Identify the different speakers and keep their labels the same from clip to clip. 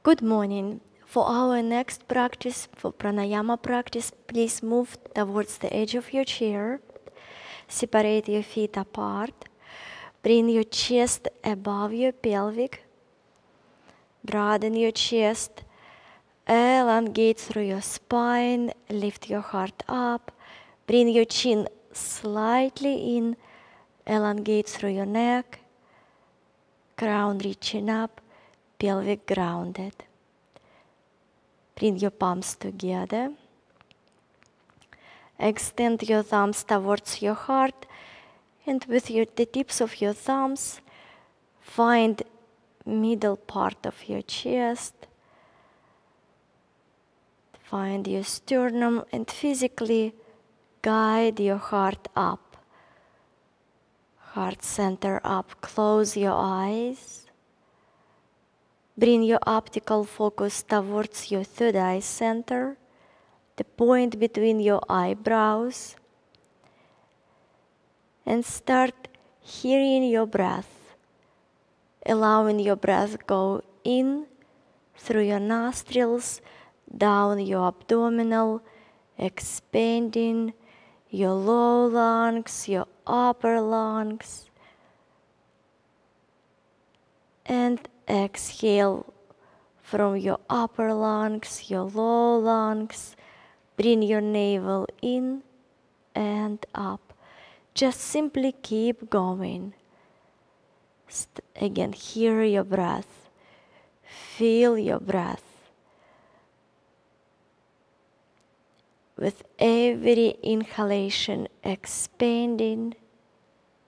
Speaker 1: Good morning. For our next practice, for pranayama practice, please move towards the edge of your chair. Separate your feet apart. Bring your chest above your pelvic. Broaden your chest. Elongate through your spine. Lift your heart up. Bring your chin slightly in. Elongate through your neck. Crown reaching up. Pelvic grounded. Bring your palms together. Extend your thumbs towards your heart, and with the tips of your thumbs, find middle part of your chest. Find your sternum and physically guide your heart up. Heart center up. Close your eyes. Bring your optical focus towards your third eye center, the point between your eyebrows, and start hearing your breath, allowing your breath go in through your nostrils, down your abdominal, expanding your lower lungs, your upper lungs, and exhale from your upper lungs, your lower lungs. Bring your navel in and up. Just simply keep going. Again, hear your breath. Feel your breath. With every inhalation, expanding,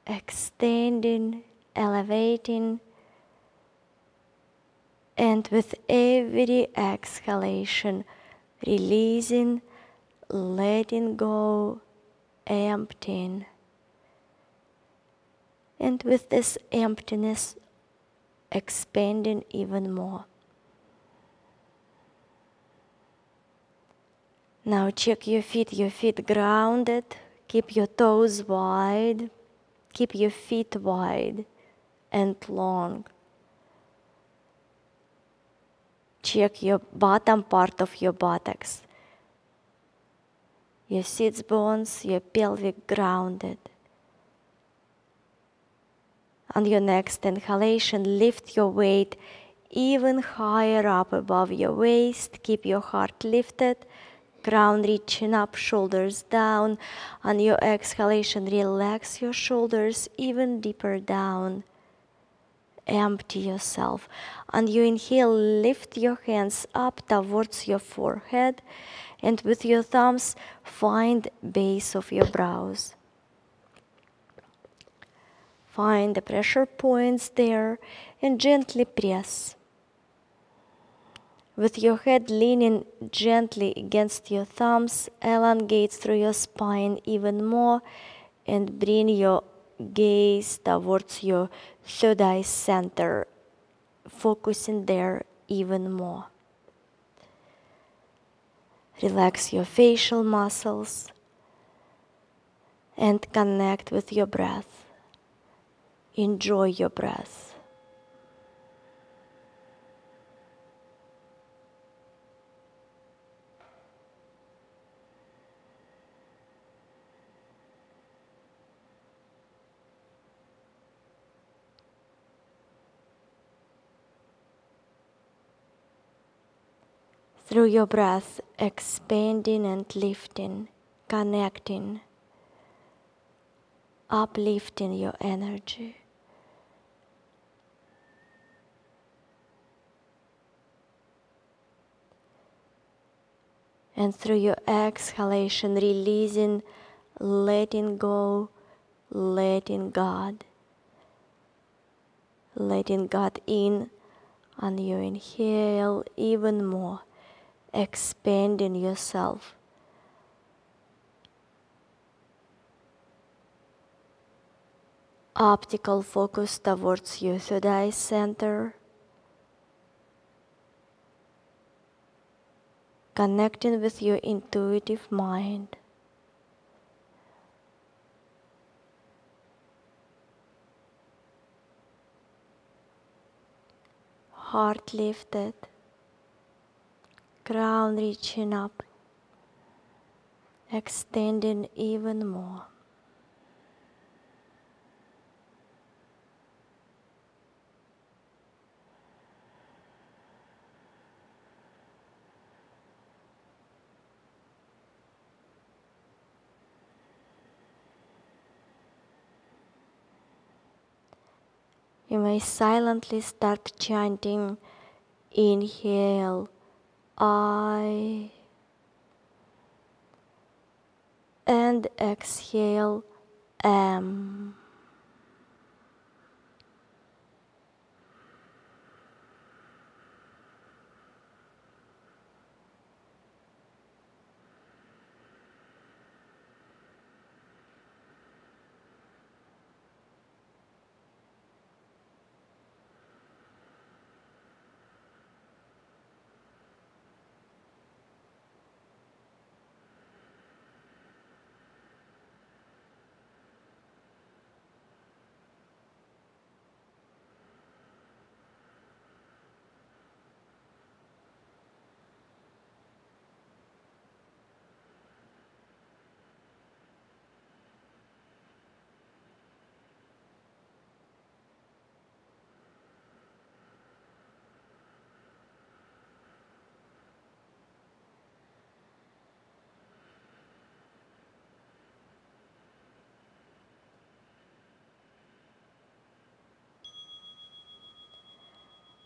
Speaker 1: extending, elevating. And with every exhalation, releasing, letting go, emptying. And with this emptiness, expanding even more. Now check your feet grounded. Keep your toes wide. Keep your feet wide and long. Check your bottom part of your buttocks. Your sits bones, your pelvic grounded. On your next inhalation, lift your weight even higher up above your waist. Keep your heart lifted, crown reaching up, shoulders down. On your exhalation, relax your shoulders even deeper down. Empty yourself. On your inhale, lift your hands up towards your forehead, and with your thumbs, find base of your brows. Find the pressure points there and gently press. With your head leaning gently against your thumbs, elongate through your spine even more and bring your gaze towards your third eye center, focusing there even more. Relax your facial muscles and connect with your breath. Enjoy your breath. Through your breath, expanding and lifting, connecting, uplifting your energy. And through your exhalation, releasing, letting go, letting God. Letting God in on your inhale even more, expanding yourself. Optical focus towards your third eye center. Connecting with your intuitive mind. Heart lifted, Crown reaching up, extending even more. You may silently start chanting, inhale, I, and exhale, am.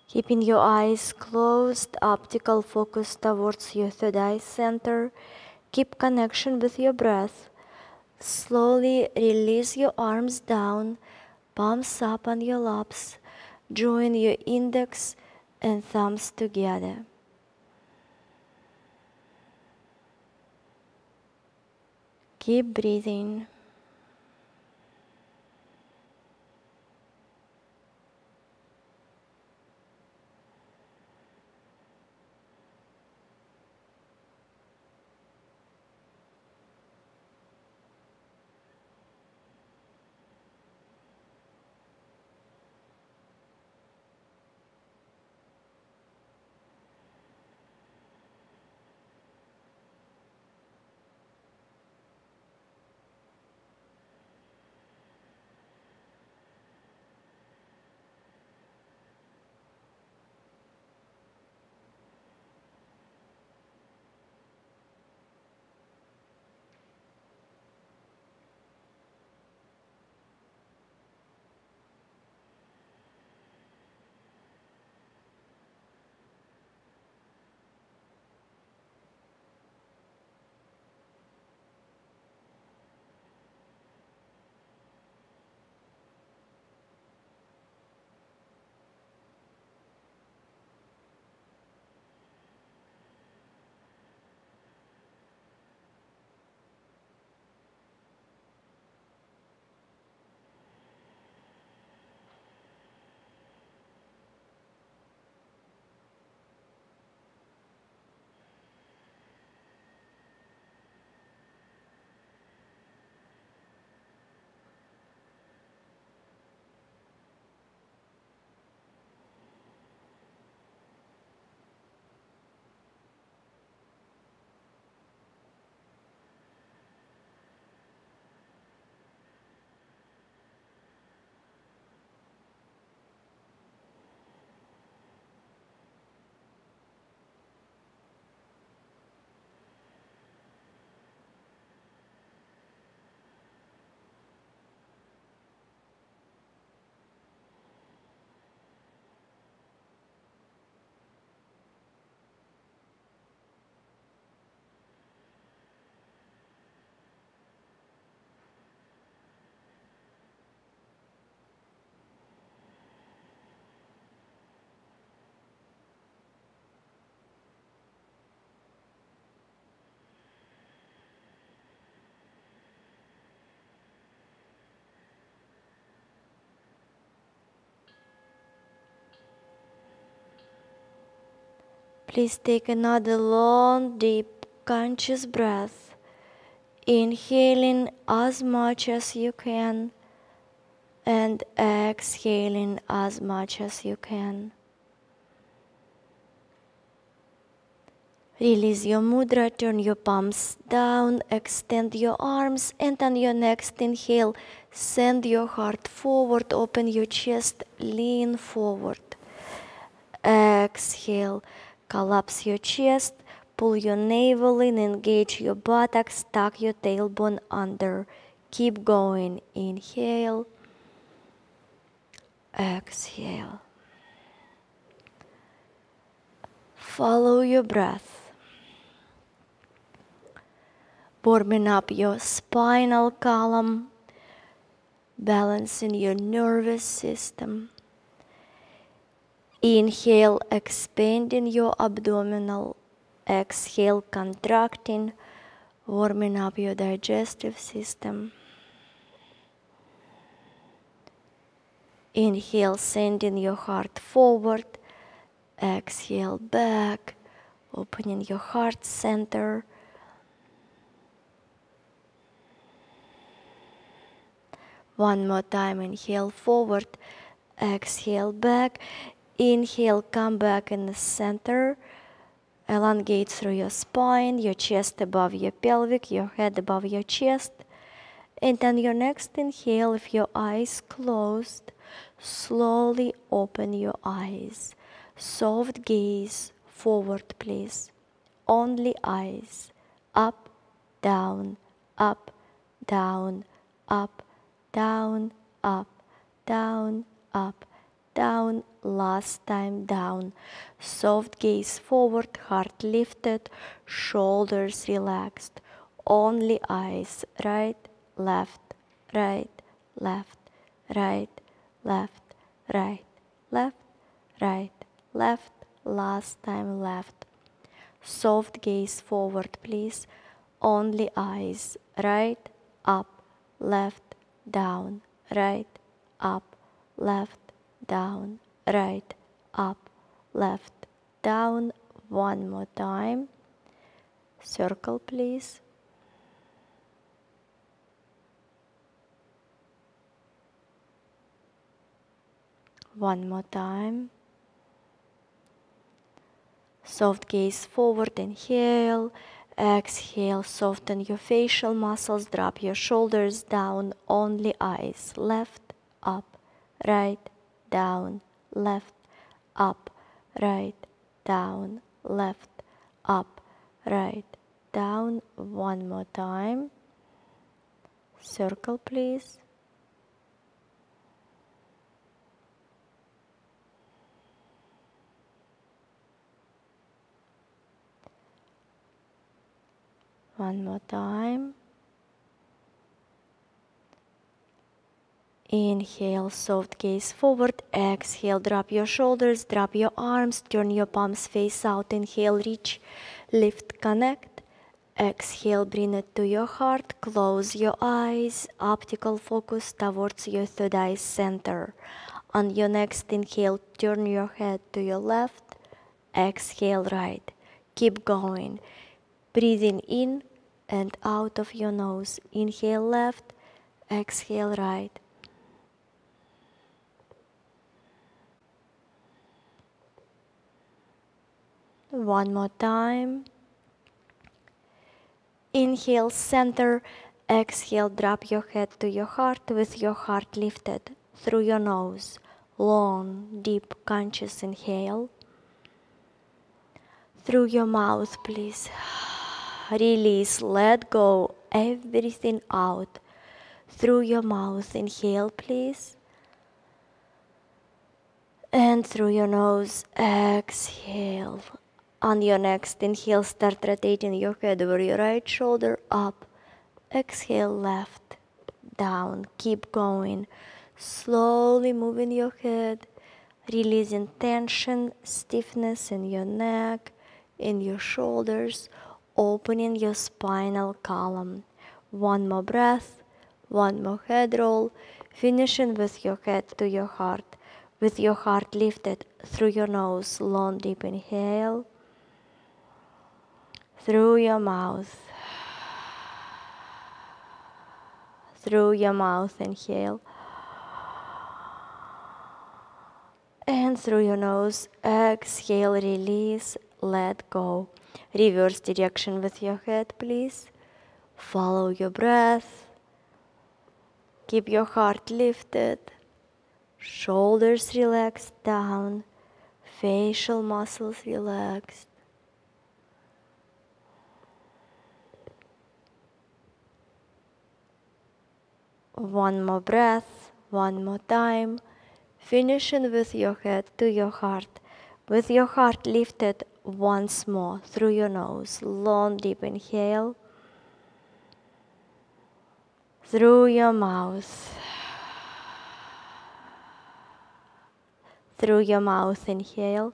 Speaker 1: Keeping your eyes closed, optical focus towards your third eye center. Keep connection with your breath. Slowly release your arms down, palms up on your laps. Join your index and thumbs together. Keep breathing. Please take another long, deep, conscious breath, inhaling as much as you can and exhaling as much as you can. Release your mudra, turn your palms down, extend your arms, and on your next inhale, send your heart forward, open your chest, lean forward. Exhale, collapse your chest, pull your navel in, engage your buttocks, tuck your tailbone under. Keep going. Inhale, exhale. Follow your breath. Warming up your spinal column, balancing your nervous system. Inhale, expanding your abdominal. Exhale, contracting, warming up your digestive system. Inhale, sending your heart forward. Exhale, back, opening your heart center. One more time, inhale forward, exhale back. Inhale, come back in the center. Elongate through your spine, your chest above your pelvic, your head above your chest. And on your next inhale, if your eyes closed, slowly open your eyes. Soft gaze forward, please. Only eyes. Up, down, up, down, up, down, up, down, up, down. Last time down. Soft gaze forward, heart lifted, shoulders relaxed. Only eyes. Right, left, right, left, right, left, right, left, right, left. Last time left. Soft gaze forward, please. Only eyes. Right, up, left, down, right, up, left, down, right, up, left, down. One more time. Circle, please. One more time. Soft gaze forward, inhale. Exhale, soften your facial muscles, drop your shoulders down, only eyes. Left, up, right, down, left, up, right, down, left, up, right, down. One more time. Circle, please. One more time. Inhale, soft gaze forward. Exhale, drop your shoulders, drop your arms, turn your palms face out. Inhale, reach, lift, connect. Exhale, bring it to your heart. Close your eyes. Optical focus towards your third eye center. On your next inhale, turn your head to your left. Exhale, right. Keep going. Breathing in and out of your nose. Inhale left, exhale right. One more time. Inhale, center. Exhale, drop your head to your heart with your heart lifted through your nose. Long, deep, conscious inhale. Through your mouth, please. Release, let go everything out. Through your mouth, inhale, please. And through your nose, exhale. On your next inhale, start rotating your head over your right shoulder, up. Exhale, left, down. Keep going. Slowly moving your head, releasing tension, stiffness in your neck, in your shoulders, opening your spinal column. One more breath, one more head roll, finishing with your head to your heart, with your heart lifted through your nose. Long, deep inhale, through your mouth. Through your mouth, inhale. And through your nose, exhale, release, let go. Reverse direction with your head, please. Follow your breath. Keep your heart lifted. Shoulders relaxed down. Facial muscles relaxed. One more breath, one more time. Finishing with your head to your heart. With your heart lifted once more through your nose. Long deep inhale. Through your mouth. Through your mouth inhale.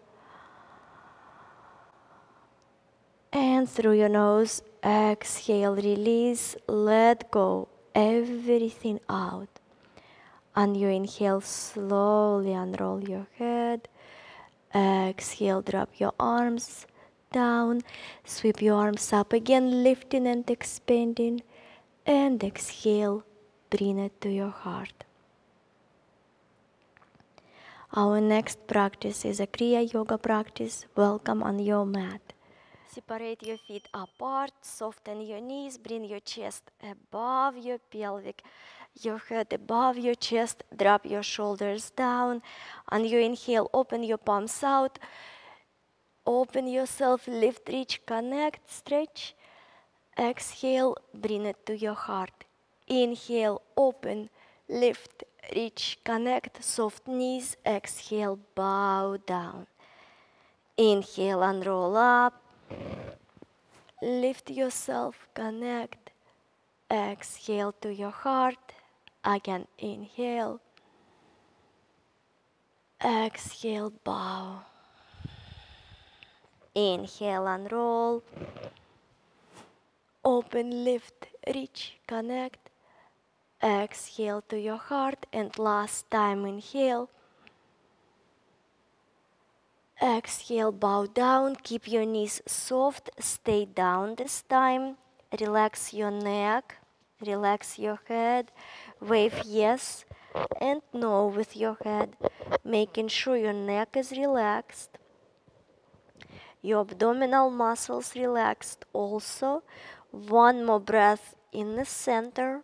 Speaker 1: And through your nose exhale, release, let go everything out. On your inhale, slowly unroll your head. Exhale, drop your arms down. Sweep your arms up again, lifting and expanding. And exhale, bring it to your heart. Our next practice is a Kriya Yoga practice. Welcome on your mat. Separate your feet apart, soften your knees, bring your chest above your pelvic, your head above your chest, drop your shoulders down. On your inhale, open your palms out, open yourself, lift, reach, connect, stretch. Exhale, bring it to your heart. Inhale, open, lift, reach, connect, soft knees. Exhale, bow down. Inhale and roll up. Lift yourself, connect. Exhale to your heart. Again, inhale. Exhale, bow. Inhale and roll. Open, lift, reach, connect. Exhale to your heart. And last time, inhale. Exhale, bow down. Keep your knees soft. Stay down this time. Relax your neck. Relax your head. Wave yes and no with your head, making sure your neck is relaxed. Your abdominal muscles relaxed also. One more breath in the center.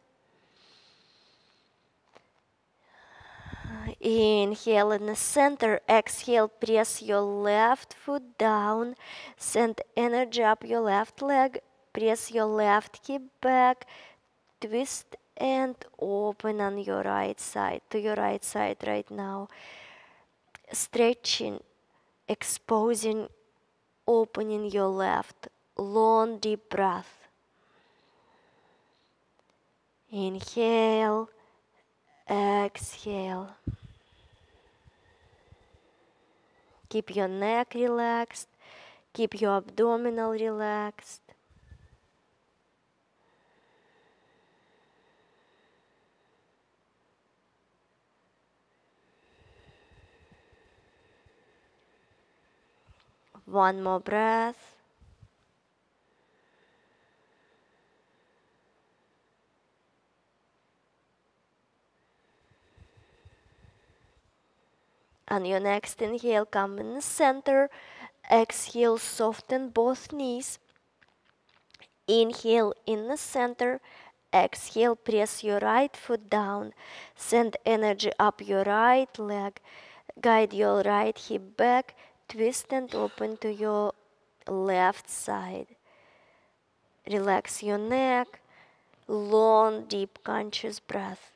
Speaker 1: Inhale in the center. Exhale, press your left foot down. Send energy up your left leg. Press your left hip back. Twist and open on your right side, to your right side right now. Stretching, exposing, opening your left. Long deep breath. Inhale, exhale. Keep your neck relaxed. Keep your abdominal relaxed. One more breath. On your next inhale, come in the center. Exhale, soften both knees. Inhale in the center. Exhale, press your right foot down. Send energy up your right leg. Guide your right hip back. Twist and open to your left side. Relax your neck. Long, deep, conscious breath.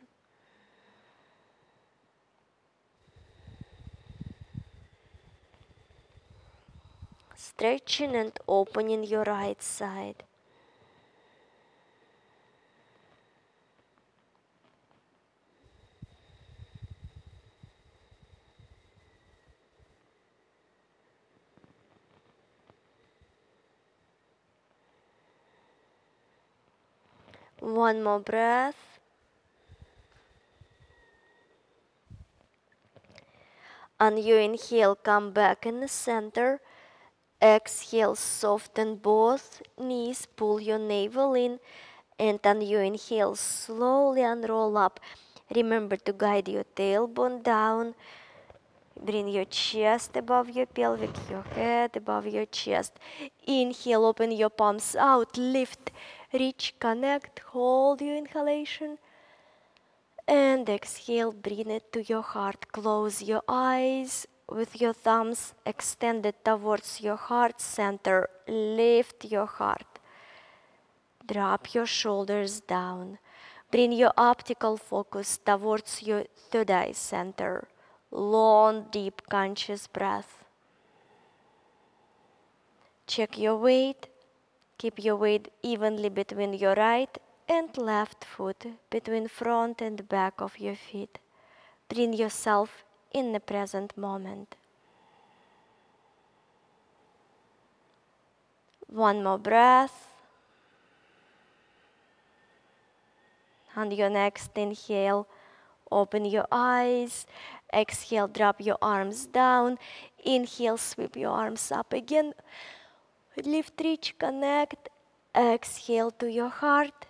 Speaker 1: Stretching and opening your right side. One more breath. On your inhale, come back in the center. Exhale, soften both knees, pull your navel in, and on your inhale, slowly unroll up. Remember to guide your tailbone down. Bring your chest above your pelvic, your head above your chest. Inhale, open your palms out, lift, reach, connect, hold your inhalation. And exhale, bring it to your heart. Close your eyes with your thumbs extended towards your heart center. Lift your heart. Drop your shoulders down. Bring your optical focus towards your third eye center. Long, deep, conscious breath. Check your weight. Keep your weight evenly between your right and left foot, between front and back of your feet. Bring yourself in the present moment. One more breath. On your next inhale, open your eyes. Exhale, drop your arms down. Inhale, sweep your arms up again. Lift, reach, connect. Exhale to your heart.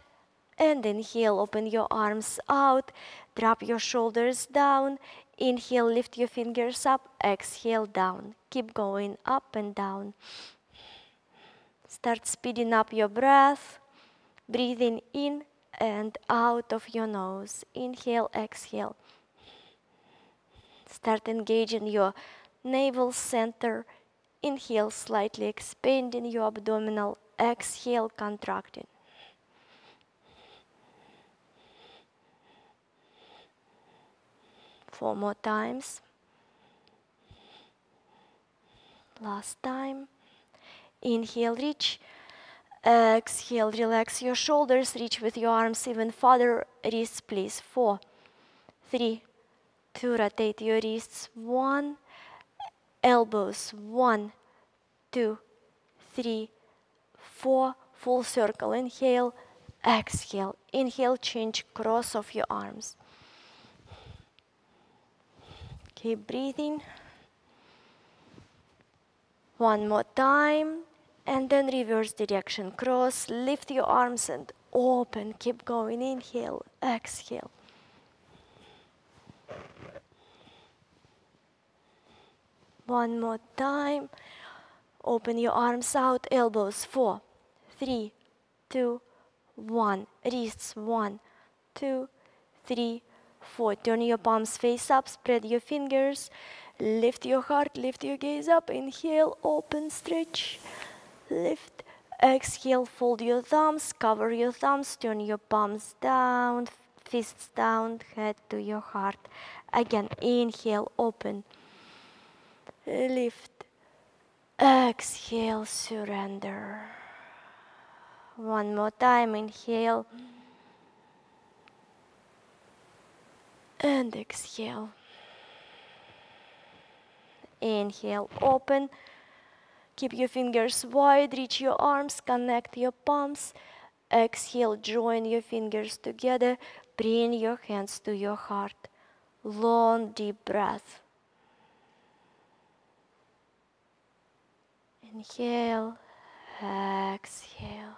Speaker 1: And inhale, open your arms out. Drop your shoulders down. Inhale, lift your fingers up. Exhale, down. Keep going up and down. Start speeding up your breath. Breathing in and out of your nose. Inhale, exhale. Start engaging your navel center. Inhale, slightly expanding your abdominal. Exhale, contracting. Four more times. Last time. Inhale, reach. Exhale, relax your shoulders. Reach with your arms even farther. Wrists, please. 4, 3, 2. Rotate your wrists. 1. Elbows. 1, 2, 3, 4. Full circle. Inhale. Exhale. Inhale, change cross of your arms. Keep breathing. One more time. And then reverse direction. Cross. Lift your arms and open. Keep going. Inhale. Exhale. One more time. Open your arms out. Elbows. 4, 3, 2, 1. Wrists. 1, 2, 3, 4. Turn your palms face up. Spread your fingers. Lift your heart. Lift your gaze up. Inhale. Open. Stretch. Lift. Exhale. Fold your thumbs. Cover your thumbs. Turn your palms down. Fists down. Head to your heart. Again. Inhale. Open. Lift. Exhale. Surrender. One more time. Inhale. And exhale. Inhale. Open. Keep your fingers wide. Reach your arms. Connect your palms. Exhale. Join your fingers together. Bring your hands to your heart. Long, deep breath. Inhale. Exhale.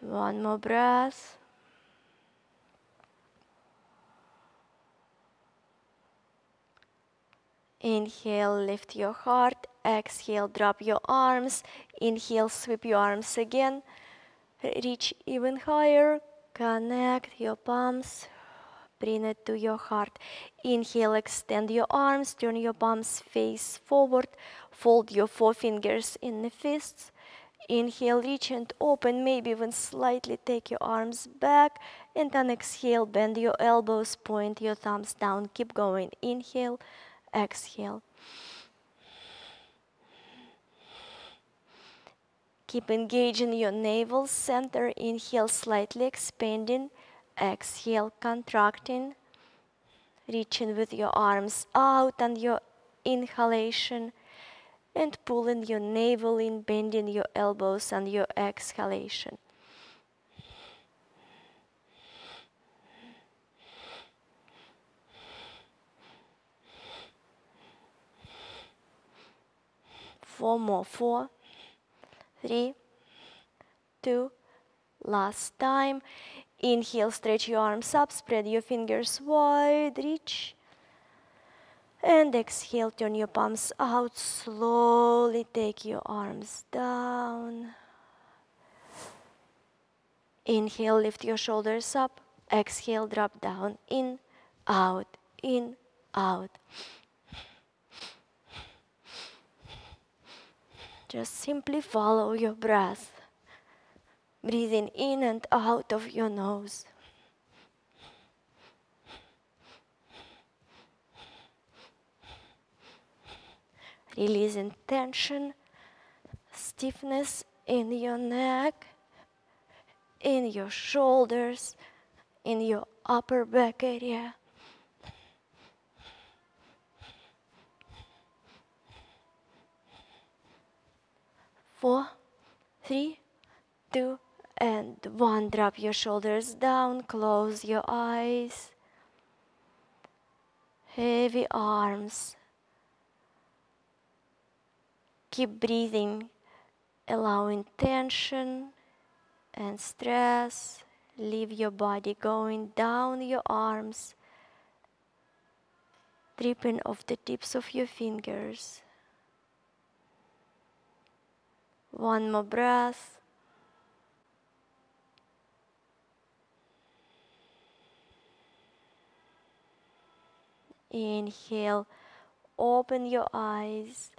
Speaker 1: One more breath. Inhale, lift your heart. Exhale, drop your arms. Inhale, sweep your arms again. Reach even higher. Connect your palms. Bring it to your heart. Inhale, extend your arms. Turn your palms face forward. Fold your forefingers in the fists. Inhale, reach and open. Maybe even slightly take your arms back. And then exhale, bend your elbows. Point your thumbs down. Keep going. Inhale. Exhale. Keep engaging your navel center. Inhale, slightly expanding. Exhale, contracting. Reaching with your arms out on your inhalation. And pulling your navel in, bending your elbows on your exhalation. Four more. 4, 3, 2, last time. Inhale, stretch your arms up, spread your fingers wide, reach. And exhale, turn your palms out, slowly take your arms down. Inhale, lift your shoulders up. Exhale, drop down, in, out, in, out. Just simply follow your breath, breathing in and out of your nose. Releasing tension, stiffness in your neck, in your shoulders, in your upper back area. Four, 3, 2, and 1. Drop your shoulders down, close your eyes. Heavy arms. Keep breathing, allowing tension and stress. Leave your body going down your arms, dripping off the tips of your fingers. One more breath. Inhale, open your eyes,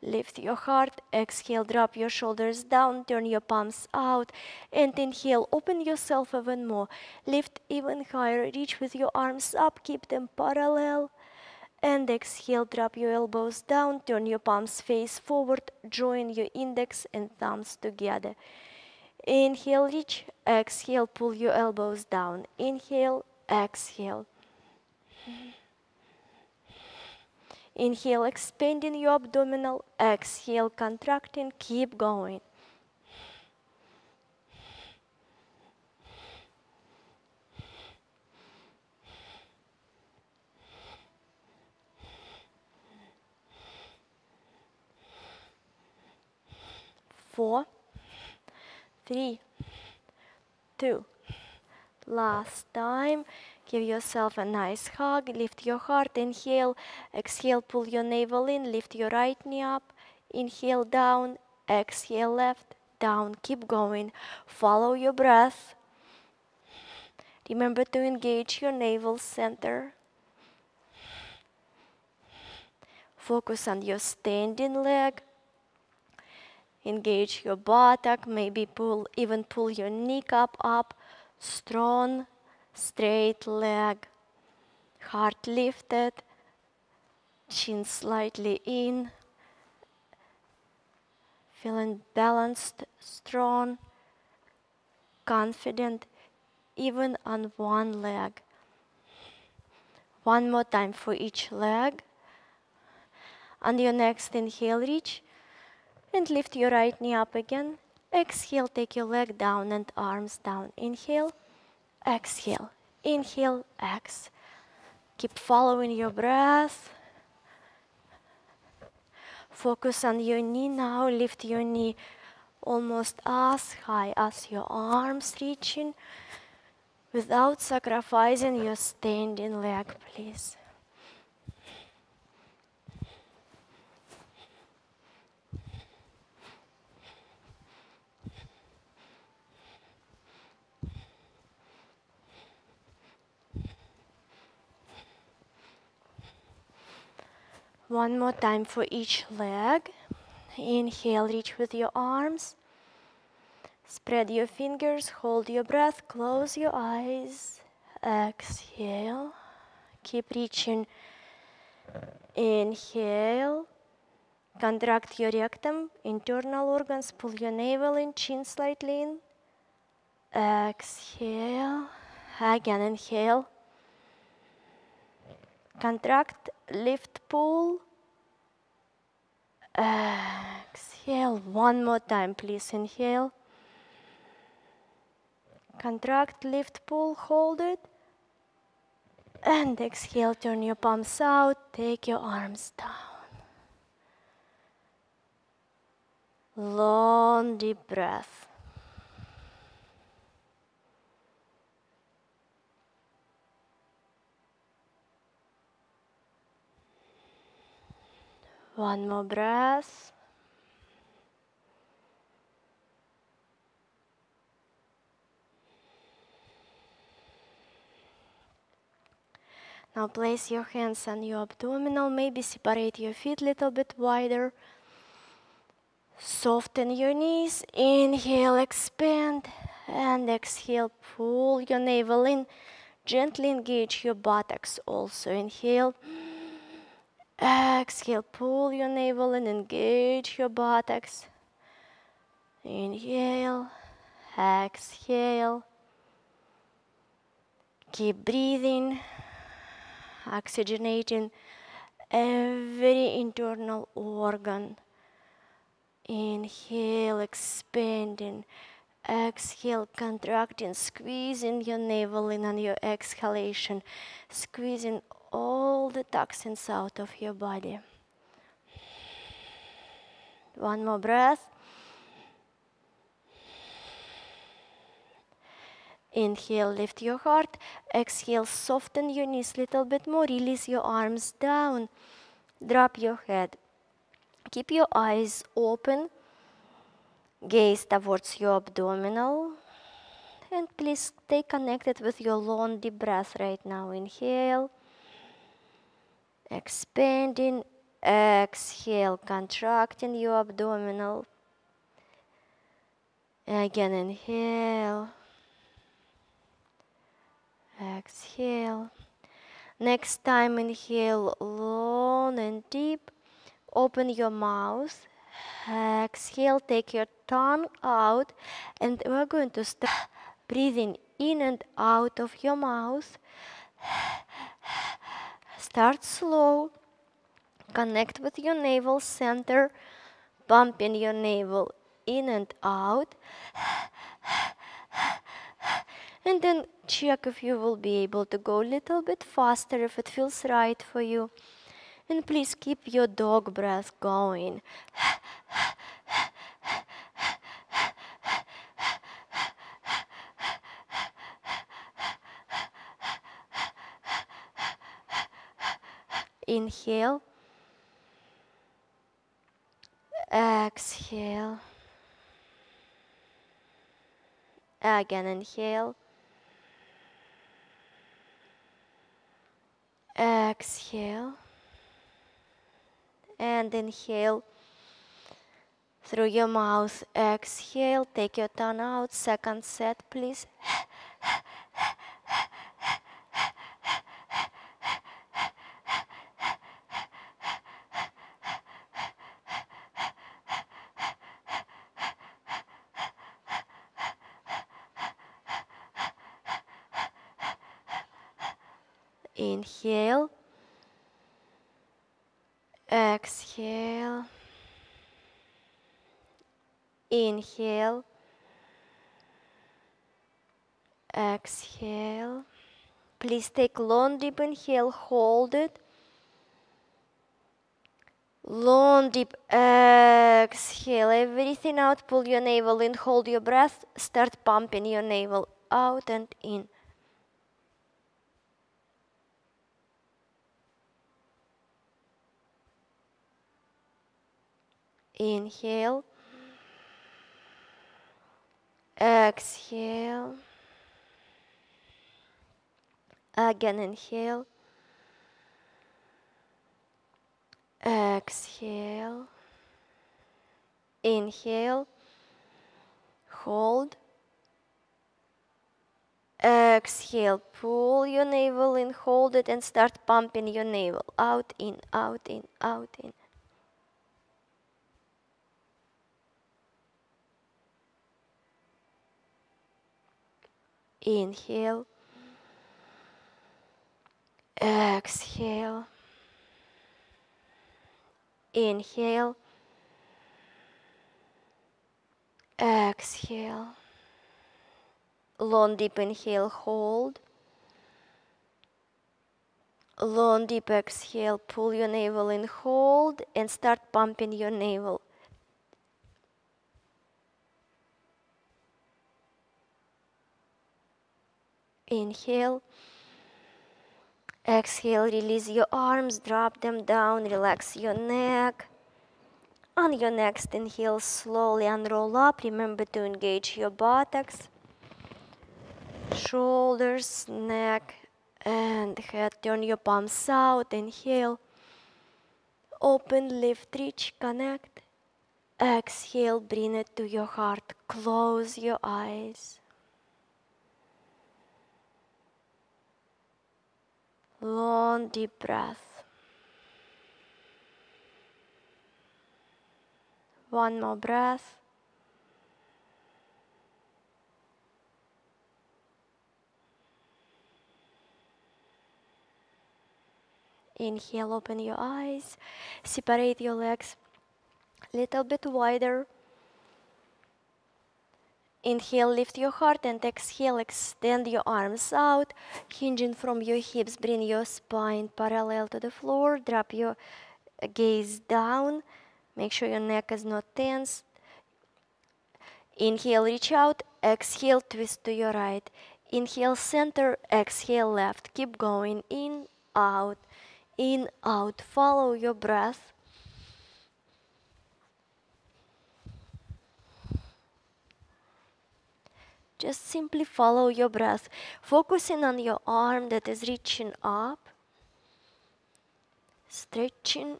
Speaker 1: lift your heart. Exhale, drop your shoulders down, turn your palms out. And inhale, open yourself even more. Lift even higher, reach with your arms up, keep them parallel. And exhale, drop your elbows down, turn your palms face forward, join your index and thumbs together. Inhale, reach. Exhale, pull your elbows down. Inhale, exhale. Inhale, expanding your abdominal. Exhale, contracting. Keep going. Four, 3, 2. Last time. Give yourself a nice hug. Lift your heart. Inhale. Exhale, pull your navel in. Lift your right knee up. Inhale, down. Exhale, left. Down. Keep going. Follow your breath. Remember to engage your navel center. Focus on your standing leg. Engage your buttock. Maybe even pull your kneecap up. Strong, straight leg. Heart lifted. Chin slightly in. Feeling balanced, strong, confident, even on one leg. One more time for each leg. On your next inhale, reach and lift your right knee up again. Exhale, take your leg down and arms down. Inhale, exhale, inhale, exhale. Keep following your breath. Focus on your knee now. Lift your knee almost as high as your arms reaching without sacrificing your standing leg, please. One more time for each leg. Inhale, reach with your arms. Spread your fingers, hold your breath, close your eyes. Exhale. Keep reaching. Inhale. Contract your rectum, internal organs, pull your navel in, chin slightly in. Exhale. Again, inhale. Contract, lift, pull. Exhale. One more time, please. Inhale. Contract, lift, pull, hold it. And exhale, turn your palms out, take your arms down. Long deep breath. One more breath. Now place your hands on your abdominal, maybe separate your feet a little bit wider. Soften your knees, inhale, expand, and exhale, pull your navel in. Gently engage your buttocks also. Inhale, exhale, pull your navel in, engage your buttocks. Inhale, exhale. Keep breathing, oxygenating every internal organ. Inhale, expanding. Exhale, contracting, squeezing your navel in on your exhalation, squeezing all the toxins out of your body. One more breath. Inhale, lift your heart. Exhale, soften your knees a little bit more. Release your arms down. Drop your head. Keep your eyes open. Gaze towards your abdominal. And please stay connected with your long deep breath right now. Inhale. Expanding. Exhale, contracting your abdominal. Again, inhale. Exhale. Next time, inhale long and deep. Open your mouth. Exhale, take your tongue out. And we're going to start breathing in and out of your mouth. Start slow. Connect with your navel center. Pumping your navel in and out. And then check if you will be able to go a little bit faster if it feels right for you. And please keep your dog breath going. Inhale. Exhale. Again, inhale. Exhale. And inhale through your mouth. Exhale. Take your tongue out. Second set, please. Inhale. Exhale. Inhale. Exhale. Please take long deep inhale. Hold it. Long deep exhale. Everything out. Pull your navel in. Hold your breath. Start pumping your navel out and in. Inhale. Exhale. Again, inhale. Exhale. Inhale. Hold. Exhale. Pull your navel in. Hold it and start pumping your navel out, in, out, in, out, in. Inhale. Exhale. Inhale. Exhale. Long deep inhale, hold. Long deep exhale, pull your navel in, hold, and start pumping your navel Inhale. Exhale, release your arms, drop them down, relax your neck. On your next inhale, slowly unroll up. Remember to engage your buttocks, shoulders, neck, and head. Turn your palms out. Inhale. Open, lift, reach, connect. Exhale, bring it to your heart. Close your eyes. Long, deep breath. One more breath. Inhale, open your eyes. Separate your legs a little bit wider. Inhale, lift your heart, and exhale, extend your arms out, hinging from your hips. Bring your spine parallel to the floor. Drop your gaze down. Make sure your neck is not tense. Inhale, reach out. Exhale, twist to your right. Inhale, center. Exhale, left. Keep going. In, out. In, out. Follow your breath. Just simply follow your breath, focusing on your arm that is reaching up, stretching,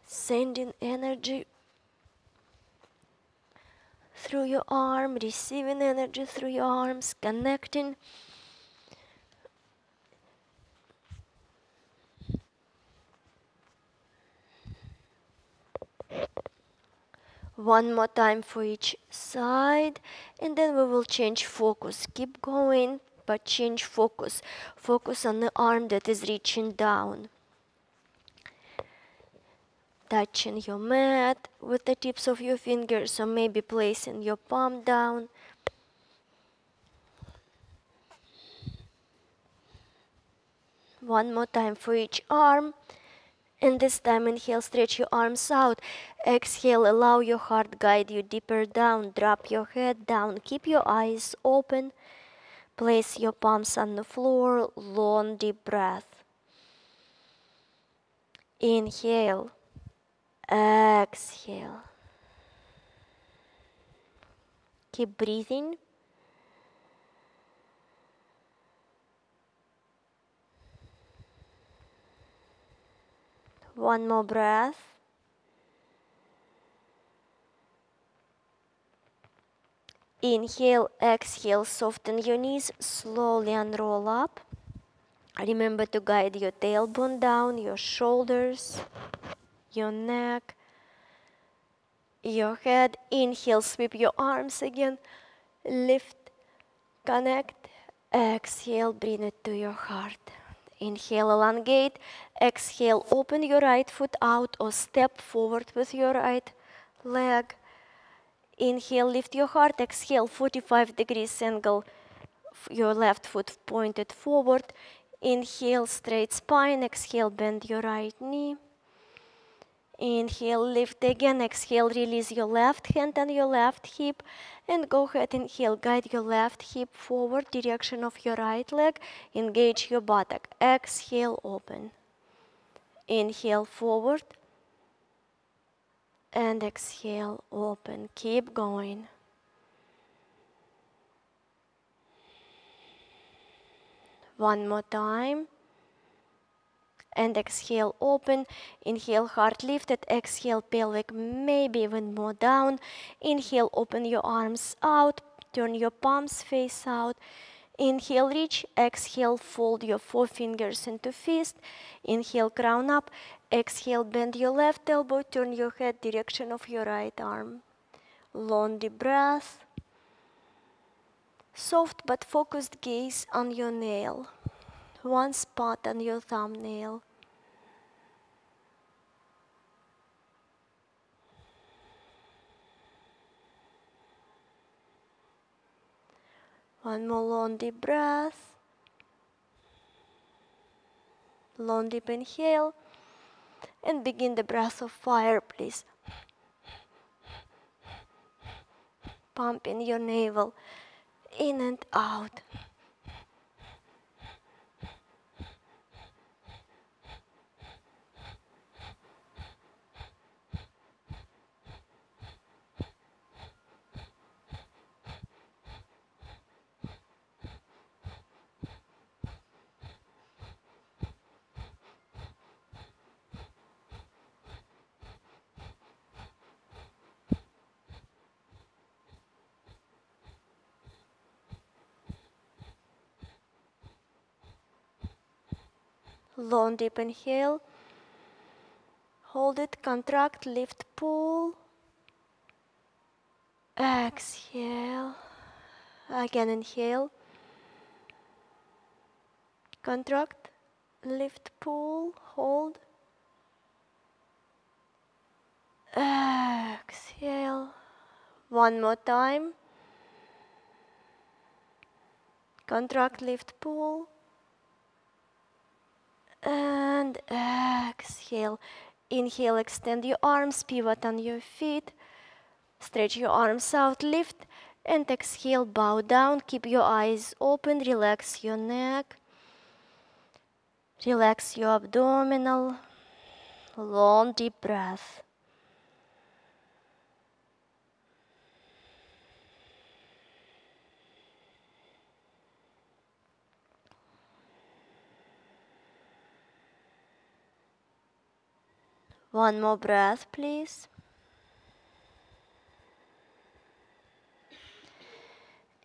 Speaker 1: sending energy through your arm, receiving energy through your arms, connecting. One more time for each side, and then we will change focus. Keep going, but change focus. Focus on the arm that is reaching down. Touching your mat with the tips of your fingers, or maybe placing your palm down. One more time for each arm. And this time, inhale, stretch your arms out. Exhale, allow your heart guide you deeper down. Drop your head down. Keep your eyes open. Place your palms on the floor. Long, deep breath. Inhale. Exhale. Keep breathing. One more breath. Inhale, exhale, soften your knees, slowly unroll up. Remember to guide your tailbone down, your shoulders, your neck, your head. Inhale, sweep your arms again, lift, connect. Exhale, bring it to your heart. Inhale, elongate. Exhale, open your right foot out or step forward with your right leg. Inhale, lift your heart. Exhale, 45 degrees angle. Your left foot pointed forward. Inhale, straight spine. Exhale, bend your right knee. Inhale, lift again. Exhale, release your left hand on your left hip. And go ahead, inhale, guide your left hip forward, direction of your right leg. Engage your buttock. Exhale, open. Inhale, forward. And exhale, open. Keep going. One more time. And exhale, open. Inhale, heart lifted. Exhale, pelvic maybe even more down. Inhale, open your arms out. Turn your palms face out. Inhale, reach. Exhale, fold your forefingers into fist. Inhale, crown up. Exhale, bend your left elbow. Turn your head direction of your right arm. Long deep breath. Soft but focused gaze on your nail. One spot on your thumbnail. One more long deep breath. Long deep inhale. And begin the breath of fire, please. Pump in your navel. in and out. Long deep inhale. Hold it, contract, lift, pull. Exhale. Again inhale. Contract, lift, pull, hold. Exhale. One more time. Contract, lift, pull. And exhale. Inhale, extend your arms, pivot on your feet. Stretch your arms out, lift. And exhale, bow down. Keep your eyes open, relax your neck. Relax your abdominal. Long, deep breath. One more breath, please.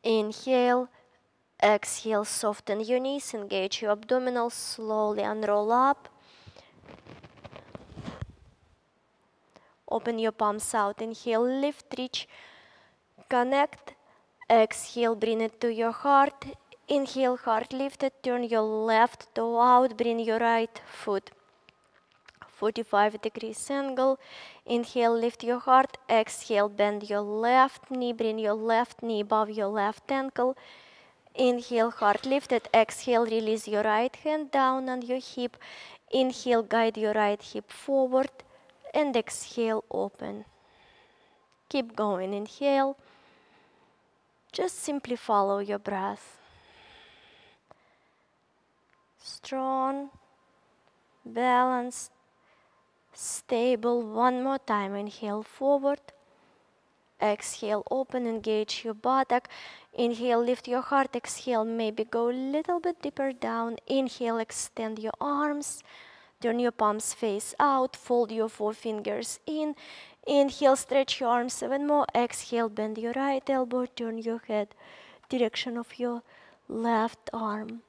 Speaker 1: Inhale, exhale, soften your knees, engage your abdominal, slowly unroll up. Open your palms out, inhale, lift, reach, connect. Exhale, bring it to your heart. Inhale, heart lifted, turn your left toe out, bring your right foot 45 degrees angle. Inhale, lift your heart. Exhale, bend your left knee, bring your left knee above your left ankle. Inhale, heart lifted. Exhale, release your right hand down on your hip. Inhale, guide your right hip forward. And exhale, open. Keep going. Inhale. Just simply follow your breath. Strong, balanced, stable. One more time. Inhale, forward. Exhale, open, engage your buttock. Inhale, lift your heart. Exhale, maybe go a little bit deeper down. Inhale, extend your arms. Turn your palms face out. Fold your forefingers in. Inhale, stretch your arms even more. Exhale, bend your right elbow. Turn your head direction of your left arm.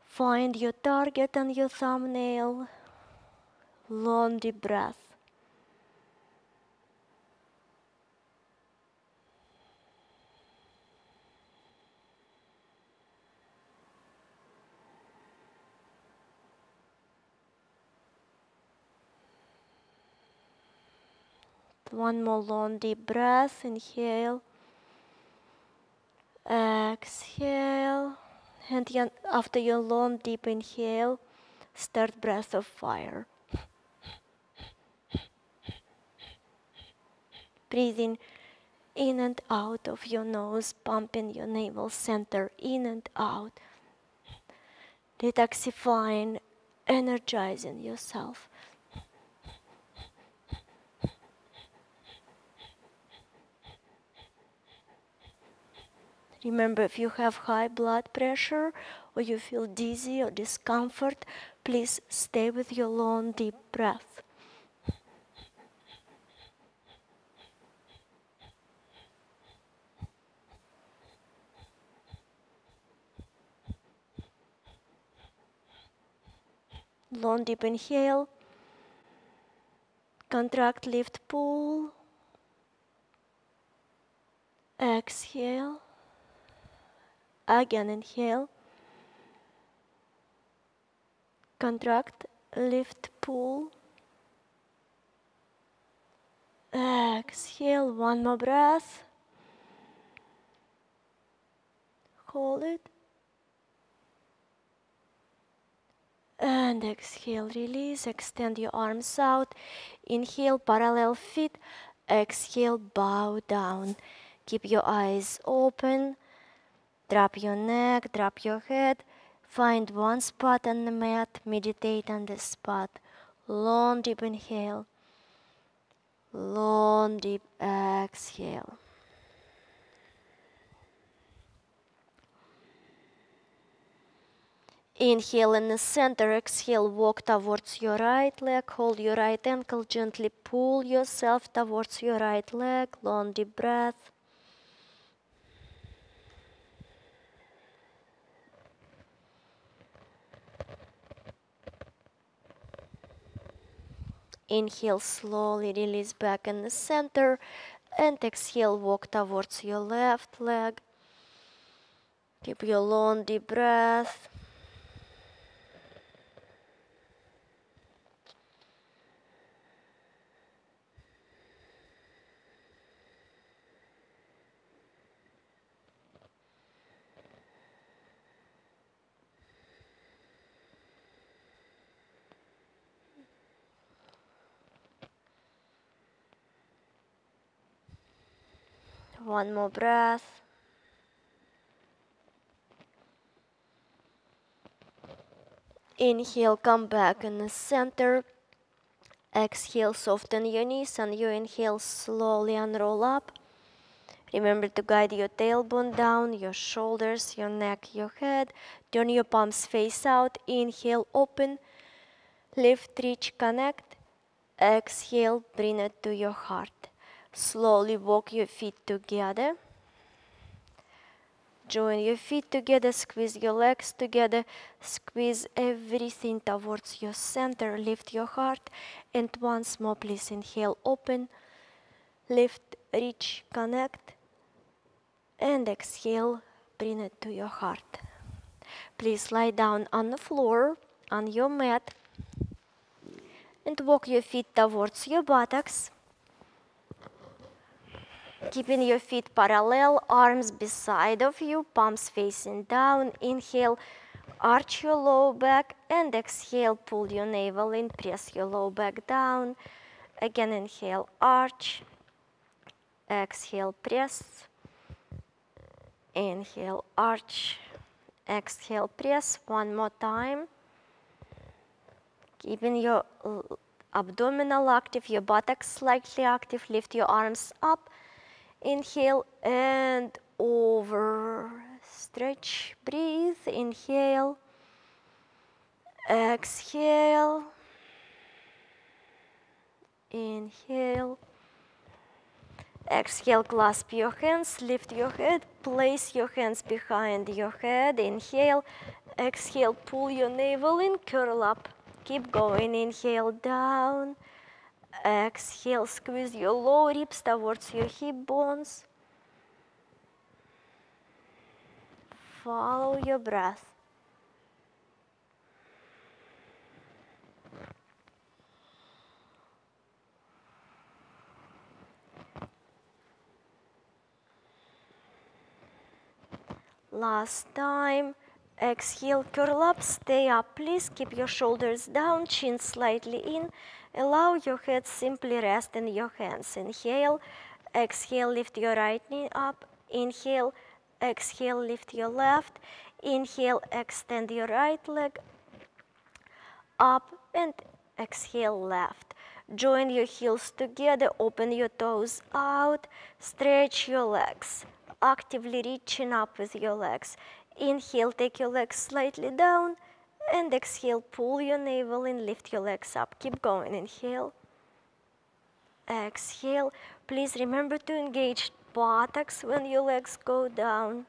Speaker 1: Find your target on your thumbnail. Long, deep breath. One more long, deep breath. Inhale. Exhale. And after your long, deep inhale, start breath of fire. Breathing in and out of your nose, pumping your navel center in and out. Detoxifying, energizing yourself. Remember, if you have high blood pressure or you feel dizzy or discomfort, please stay with your long, deep breath. Long, deep inhale. Contract, lift, pull. Exhale. Again, inhale. Contract, lift, pull. Exhale, one more breath. Hold it. And exhale, release. Extend your arms out. Inhale, parallel feet. Exhale, bow down. Keep your eyes open. Drop your neck, drop your head. Find one spot on the mat. Meditate on this spot. Long, deep inhale. Long, deep exhale. Inhale in the center, exhale, walk towards your right leg, hold your right ankle, gently pull yourself towards your right leg, long deep breath. Inhale, slowly release back in the center, and exhale, walk towards your left leg. Keep your long deep breath. One more breath. Inhale, come back in the center. Exhale, soften your knees. On your inhale, slowly unroll up. Remember to guide your tailbone down, your shoulders, your neck, your head. Turn your palms face out. Inhale, open. Lift, reach, connect. Exhale, bring it to your heart. Slowly walk your feet together. Join your feet together, squeeze your legs together, squeeze everything towards your center, lift your heart, and once more please inhale, open, lift, reach, connect, and exhale, bring it to your heart. Please lie down on the floor, on your mat, and walk your feet towards your buttocks. Keeping your feet parallel, arms beside of you, palms facing down. Inhale, arch your low back, and exhale, pull your navel in, press your low back down. Again, inhale, arch. Exhale, press. Inhale, arch. Exhale, press. One more time. Keeping your abdominal active, your buttocks slightly active. Lift your arms up. Inhale and over. Stretch, breathe. Inhale. Exhale. Inhale. Exhale, clasp your hands, lift your head, place your hands behind your head. Inhale. Exhale, pull your navel in, curl up. Keep going. Inhale, down. Exhale, squeeze your lower ribs towards your hip bones. Follow your breath. Last time. Exhale, curl up, stay up. Please keep your shoulders down, chin slightly in. Allow your head simply rest in your hands. Inhale, exhale, lift your right knee up. Inhale, exhale, lift your left. Inhale, extend your right leg up, and exhale, left. Join your heels together, open your toes out, stretch your legs, actively reaching up with your legs. Inhale, take your legs slightly down, and exhale, pull your navel in, lift your legs up. Keep going. Inhale, exhale. Please remember to engage buttocks when your legs go down.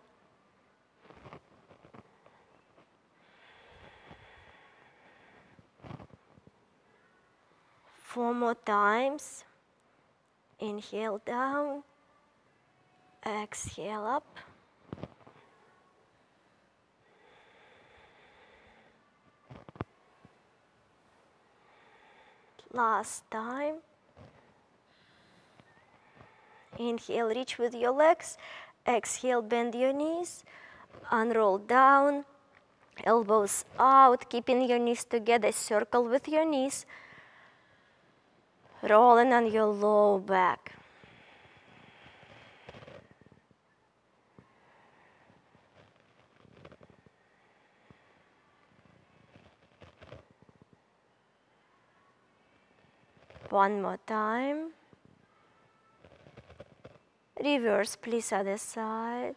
Speaker 1: Four more times. Inhale, down. Exhale, up. Last time. Inhale, reach with your legs. Exhale, bend your knees. Unroll down. Elbows out, keeping your knees together. Circle with your knees. Rolling on your low back. One more time. Reverse, please, other side.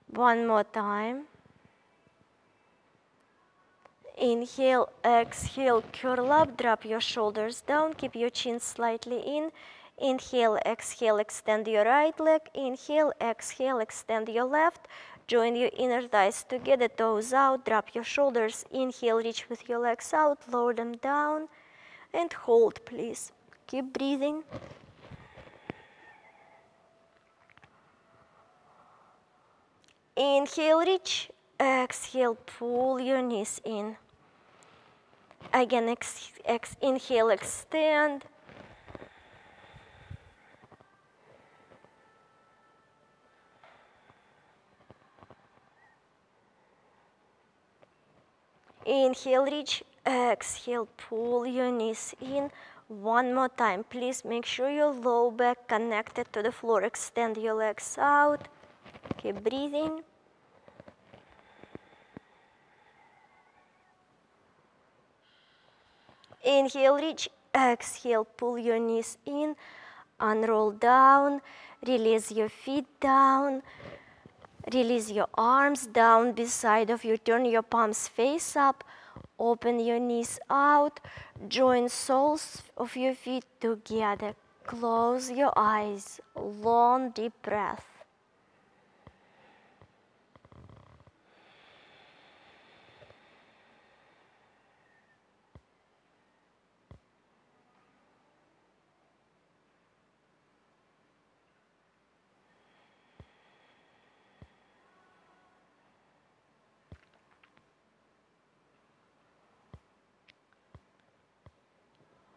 Speaker 1: One more time. Inhale, exhale, curl up, drop your shoulders down, keep your chin slightly in. Inhale, exhale, extend your right leg. Inhale, exhale, extend your left. Join your inner thighs together, toes out, drop your shoulders. Inhale, reach with your legs out, lower them down, and hold, please. Keep breathing. Inhale, reach. Exhale, pull your knees in. Again, inhale, extend. Inhale, reach. Exhale, pull your knees in. One more time. Please make sure your low back connected to the floor. Extend your legs out. Keep breathing. Inhale, reach. Exhale, pull your knees in. Unroll down. Release your feet down. Release your arms down beside of you. Turn your palms face up. Open your knees out. Join soles of your feet together. Close your eyes. Long, deep breath.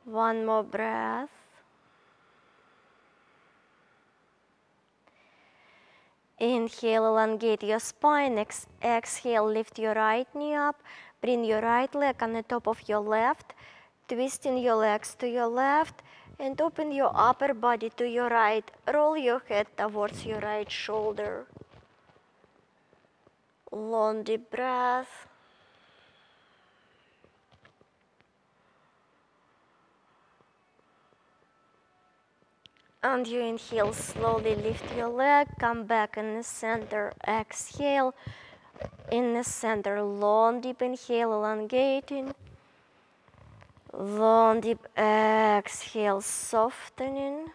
Speaker 1: One more breath. Inhale, elongate your spine. Exhale, lift your right knee up. Bring your right leg on the top of your left. Twisting your legs to your left. And open your upper body to your right. Roll your head towards your right shoulder. Long, deep breath. And you inhale, slowly lift your leg, come back in the center, exhale. In the center, long, deep inhale, elongating. Long, deep exhale, softening.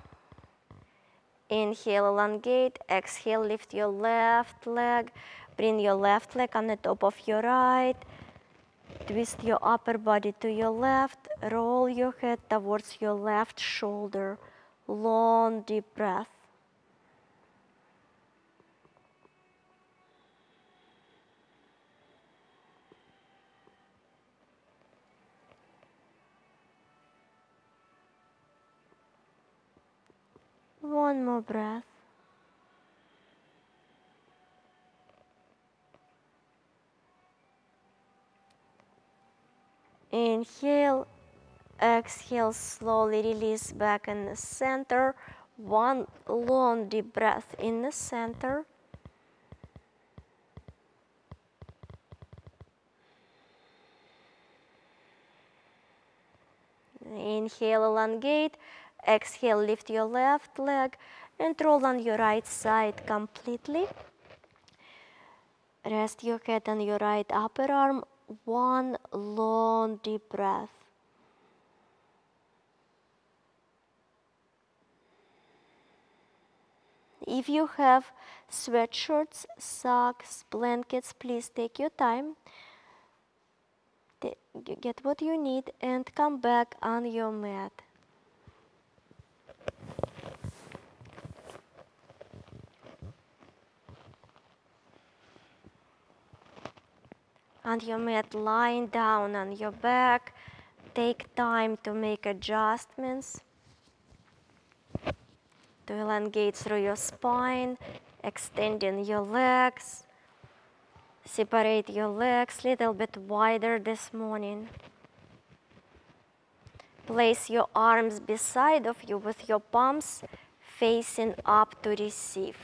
Speaker 1: Inhale, elongate, exhale, lift your left leg. Bring your left leg on the top of your right. Twist your upper body to your left. Roll your head towards your left shoulder. Long, deep breath. One more breath. Inhale, exhale, slowly release back in the center. One long deep breath in the center. Inhale, elongate. Exhale, lift your left leg and roll on your right side completely. Rest your head on your right upper arm. One long deep breath. If you have sweatshirts, socks, blankets, please take your time. Get what you need and come back on your mat. On your mat, lying down on your back, take time to make adjustments, to elongate through your spine, extending your legs. Separate your legs a little bit wider this morning. Place your arms beside of you with your palms facing up to receive.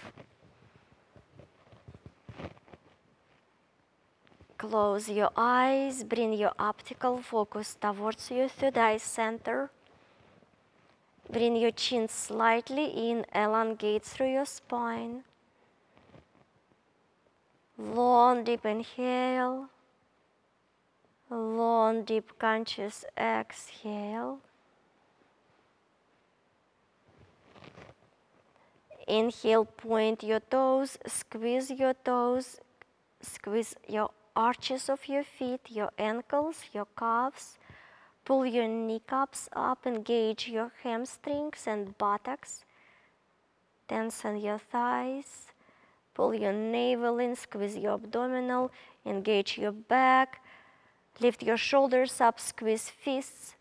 Speaker 1: Close your eyes, bring your optical focus towards your third eye center. Bring your chin slightly in, elongate through your spine. Long, deep inhale. Long, deep, conscious exhale. Inhale, point your toes, squeeze your toes, squeeze your arches of your feet, your ankles, your calves. Pull your kneecaps up, engage your hamstrings and buttocks. Tensen your thighs. Pull your navel in, squeeze your abdominal, engage your back. Lift your shoulders up, squeeze fists.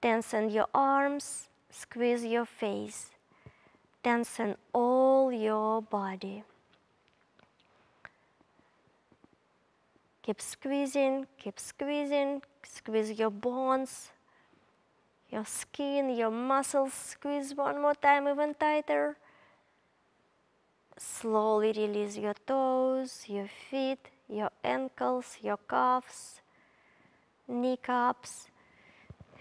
Speaker 1: Tensen your arms, squeeze your face. Tensen all your body. Keep squeezing, squeeze your bones, your skin, your muscles. Squeeze one more time, even tighter. Slowly release your toes, your feet, your ankles, your calves, kneecaps,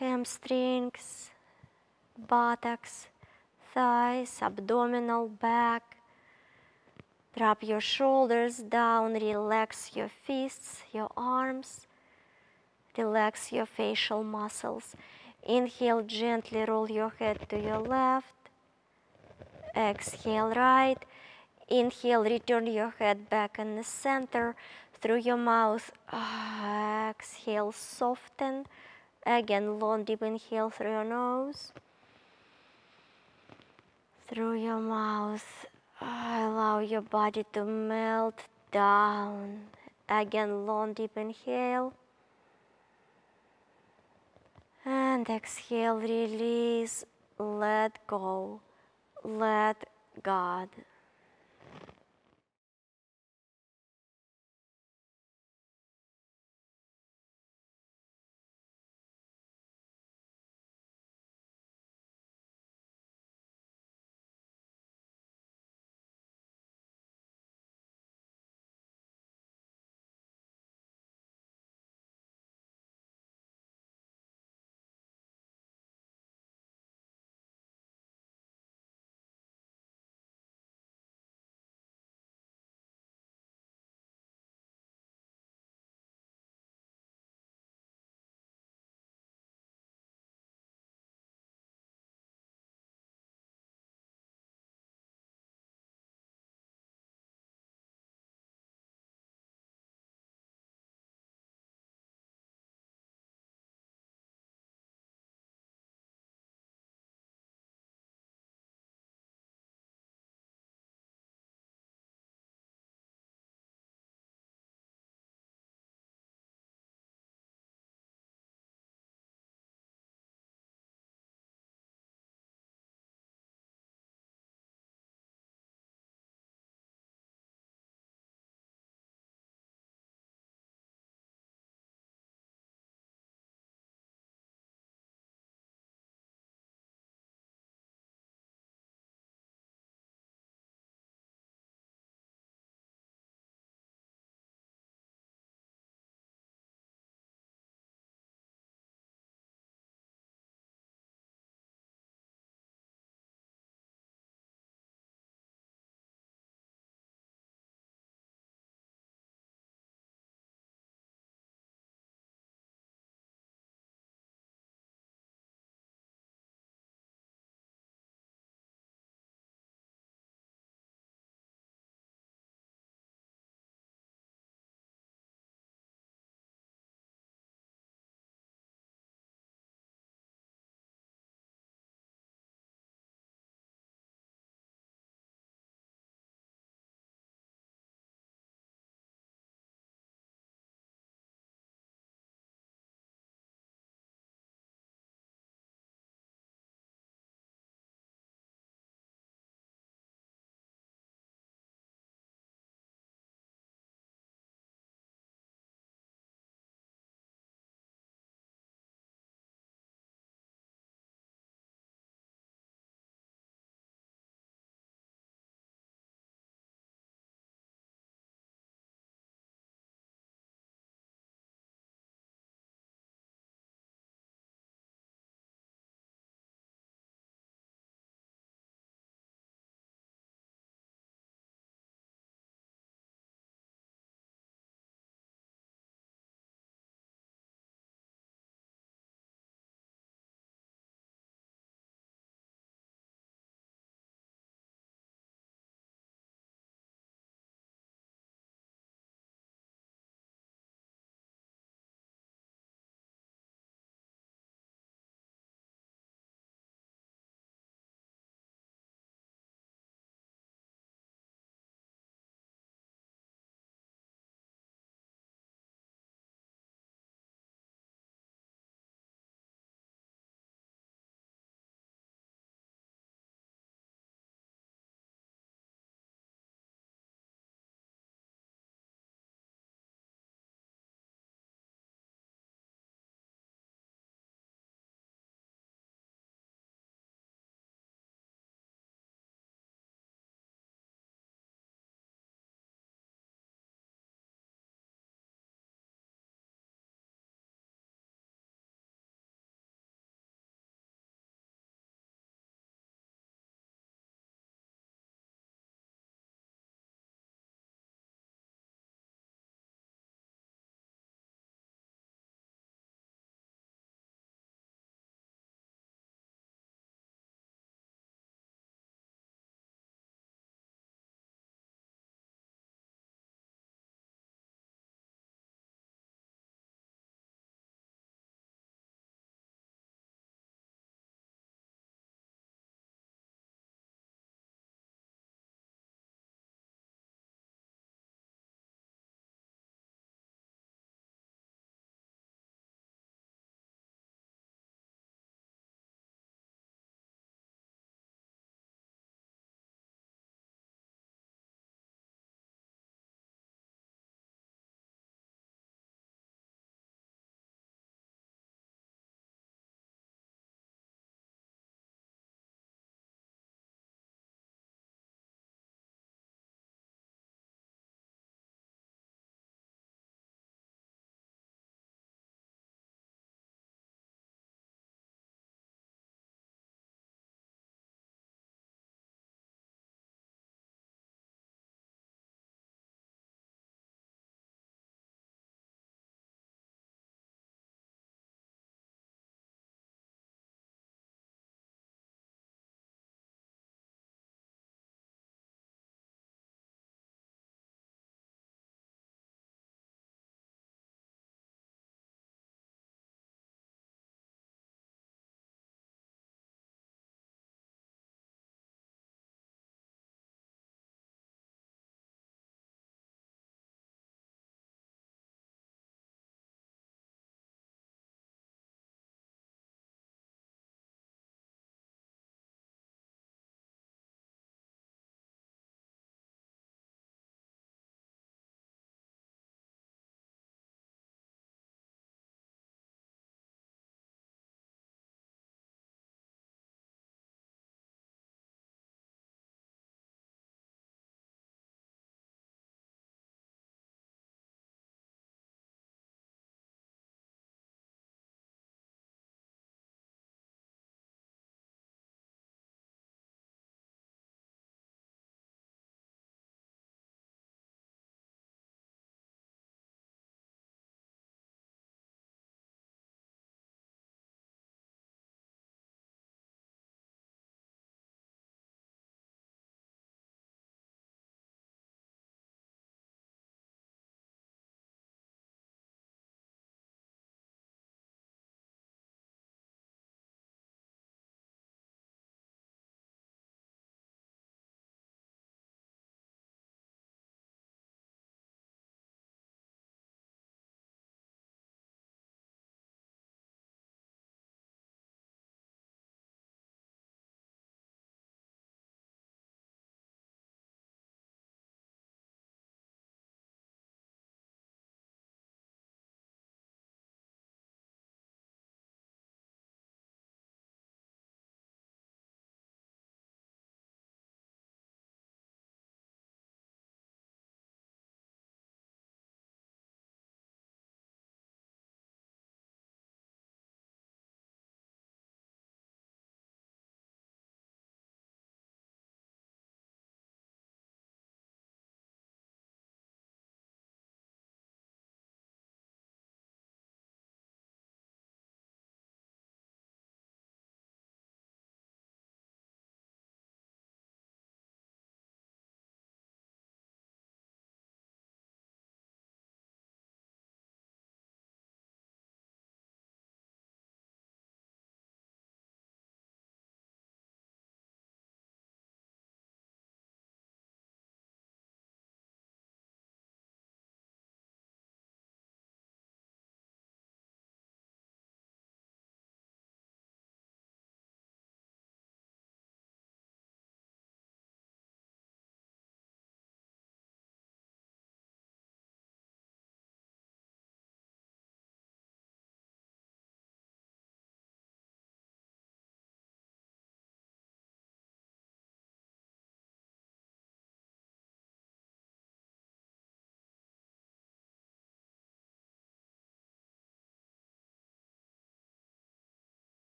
Speaker 1: hamstrings, buttocks, thighs, abdominal, back. Drop your shoulders down, relax your fists, your arms, relax your facial muscles. Inhale, gently roll your head to your left. Exhale, right. Inhale, return your head back in the center through your mouth. Exhale, soften. Again, long, deep inhale through your nose. Through your mouth. Allow your body to melt down. Again, long, deep inhale. And exhale, release, let go, let God.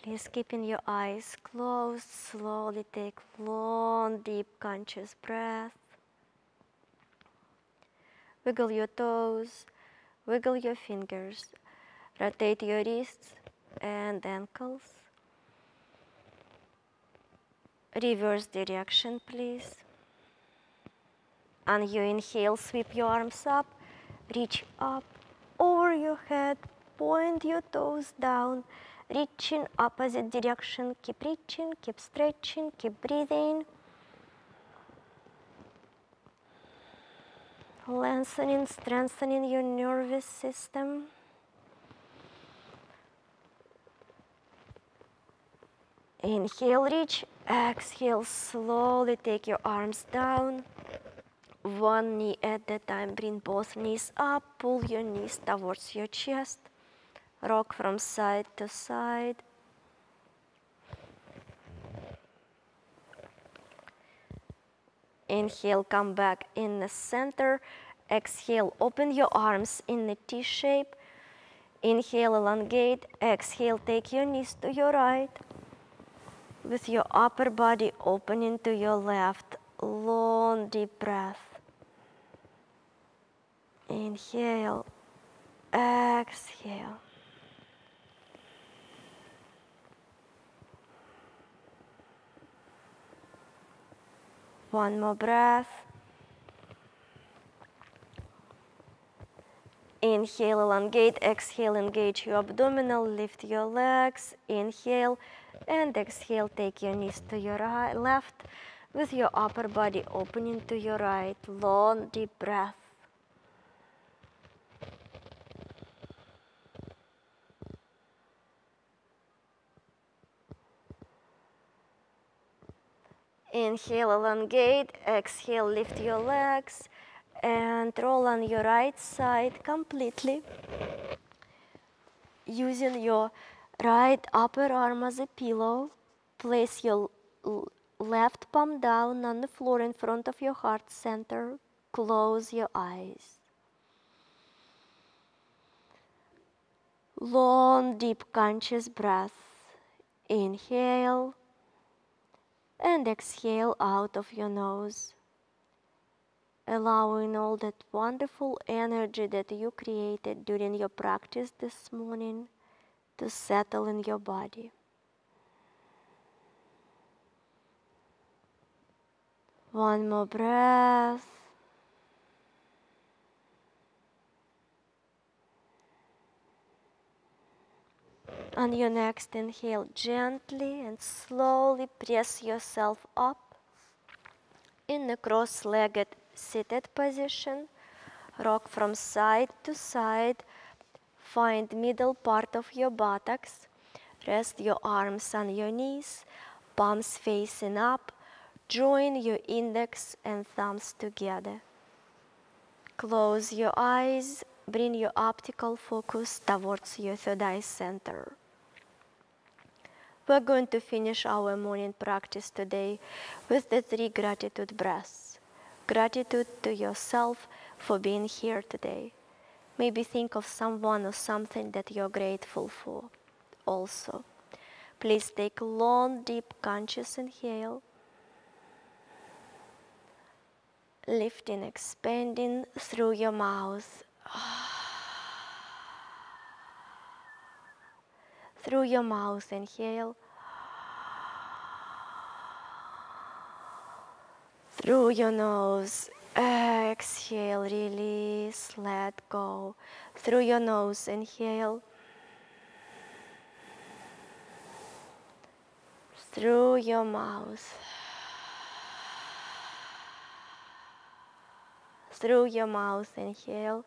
Speaker 1: Please keeping your eyes closed, slowly take long, deep, conscious breath. Wiggle your toes, wiggle your fingers, rotate your wrists and ankles. Reverse direction, please. On your inhale, sweep your arms up, reach up over your head, point your toes down, reach in opposite direction, keep reaching, keep stretching, keep breathing. Lengthening, strengthening your nervous system. Inhale, reach. Exhale, slowly take your arms down. One knee at a time. Bring both knees up. Pull your knees towards your chest. Rock from side to side. Inhale, come back in the center. Exhale, open your arms in the T shape. Inhale, elongate. Exhale, take your knees to your right. With your upper body opening to your left. Long, deep breath. Inhale. Exhale. One more breath. Inhale, elongate. Exhale, engage your abdominal. Lift your legs. Inhale and exhale. Take your knees to your left. With your upper body opening to your right. Long, deep breath. Inhale, elongate. Exhale, lift your legs. And roll on your right side completely. Using your right upper arm as a pillow, place your left palm down on the floor in front of your heart center. Close your eyes. Long, deep, conscious breath. Inhale and exhale out of your nose, allowing all that wonderful energy that you created during your practice this morning to settle in your body. One more breath. On your next inhale, gently and slowly press yourself up in the cross-legged seated position. Rock from side to side. Find middle part of your buttocks. Rest your arms on your knees, palms facing up. Join your index and thumbs together. Close your eyes. Bring your optical focus towards your third eye center. We're going to finish our morning practice today with the 3 gratitude breaths. Gratitude to yourself for being here today. Maybe think of someone or something that you're grateful for also. Please take a long, deep, conscious inhale. Lifting, expanding through your mouth. Through your mouth, inhale. Through your nose, exhale, release, let go. Through your nose, inhale. Through your mouth. Through your mouth, inhale.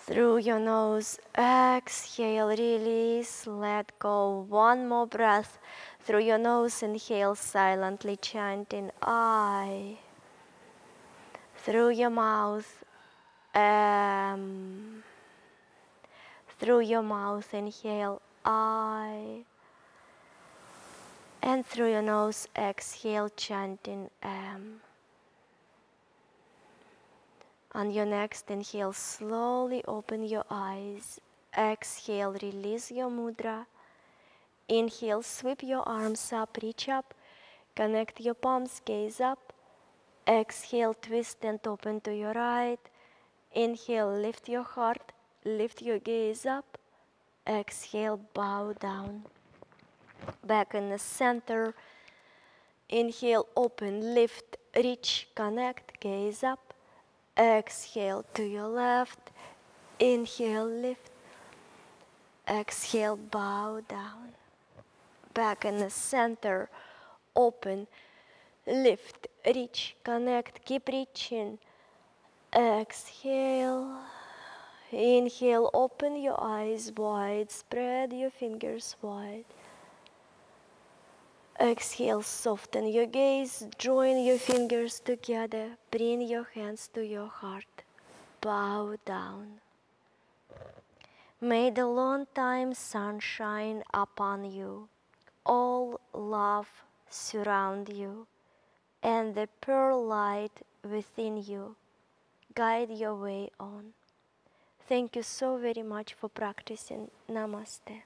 Speaker 1: Through your nose, exhale, release, let go. One more breath. Through your nose, inhale, silently chanting I. Through your mouth, Through your mouth, inhale I. And through your nose, exhale, chanting On your next inhale, slowly open your eyes. Exhale, release your mudra. Inhale, sweep your arms up, reach up. Connect your palms, gaze up. Exhale, twist and open to your right. Inhale, lift your heart, lift your gaze up. Exhale, bow down. Back in the center. Inhale, open, lift, reach, connect, gaze up. Exhale to your left. Inhale, lift. Exhale, bow down. Back in the center. Open, lift, reach, connect, keep reaching. Exhale. Inhale, open your eyes wide, spread your fingers wide. Exhale, soften your gaze, join your fingers together, bring your hands to your heart, bow down. May the long time sun shine upon you, all love surround you, and the pearl light within you guide your way on. Thank you so very much for practicing. Namaste.